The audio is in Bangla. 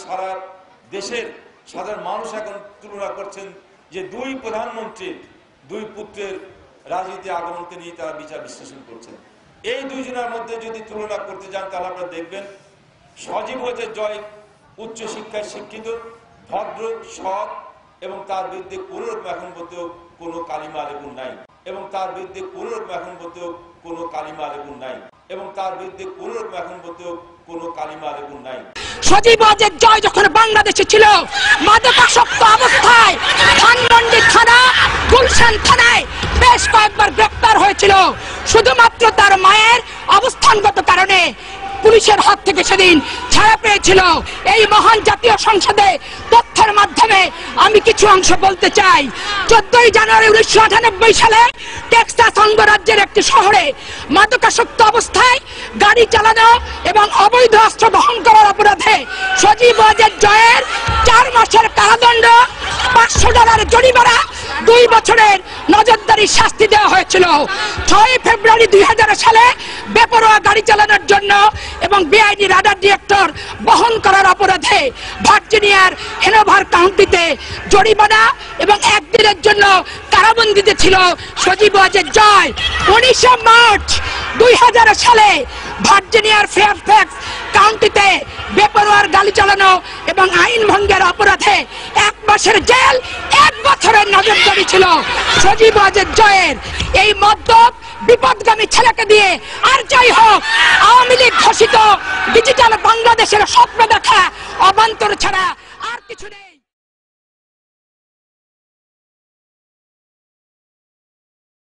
সারা দেশের সাধারণ মানুষ এখন তুলনা করছেন যে দুই প্রধানমন্ত্রীর দুই পুত্রের রাজনীতি আগমনকে নিয়ে তারা বিচার বিশ্লেষণ করছেন। এই দুইজনের মধ্যে যদি তুলনা করতে যান তাহলে আপনারা দেখবেন সজীব ওয়াজেদ জয় উচ্চ শিক্ষায় শিক্ষিত, ভদ্র, সৎ এবং তার বিরুদ্ধে কোনো রকম এখন পর্যন্ত কোনো কালিমা লেবুন নাই এবং তার বিরুদ্ধে কোনো রকম এখন পর্যন্ত কোনো কালিমা লেবুন নাই এবং তার বিরুদ্ধে কোনো রকম এখন পর্যন্ত কোনো কালিমা লেবুন নাই। সজীব ওয়াজেদ জয় যখন বাংলাদেশে ছিল মাদকাসক্ত অবস্থায় ধানমন্ডি থানা, গুলশান থানায় বেশ কয়েকবার গ্রেপ্তার হয়েছিল। শুধুমাত্র তার মায়ের অবস্থানগত কারণে পুলিশের হাত থেকে সেদিন ছাড়া পেয়েছিল। এই মহান জাতীয় সংসদে তথ্যের মাধ্যমে আমি কিছু অংশ বলতে চাই। 14 জানুয়ারি 1998 সালে টেক্সাস অঙ্গরাজ্যের একটি শহরে মাদকাসক্ত অবস্থায় গাড়ি চালানো এবং অবৈধ অস্ত্র বহন করার অপরাধে সজীব ওয়াজেদ জয়ের 4 মাসের কারাদণ্ড, $500 জরিমানা, 2 বছরের নজরদারি শাস্তি দেওয়া হয়েছিল। 6 ফেব্রুয়ারি 2000 সালে বেপরোয়া গাড়ি চালানোর জন্য এবং বেআইনি রাডার ডিটেক্টর বহন করার অপরাধে ভার্জিনিয়ার হেনোভার কাউন্টিতে জরিমানা এবং 1 দিনের জন্য কারাবন্দিতে ছিল সজীব ওয়াজেদ জয়। 19 মার্চ 2000 সালে ভার্জিনিয়ার ফেয়ারফ্যাক্স কাউন্টিতে বেপরোয়ার গাড়ি চালানো এবং আইন ভঙ্গের অপরাধে 1 মাসের জেল, 1 বছরের নজরদারি ছিল সজীব ওয়াজেদ জয়ের। এই মদ্যপ বিপদগামী ছেলেকে দিয়ে আর যাই হোক আওয়ামী লীগ ঘোষিত ডিজিটাল বাংলাদেশের স্বপ্ন দেখা অবান্তর ছাড়া আর কিছু নেই।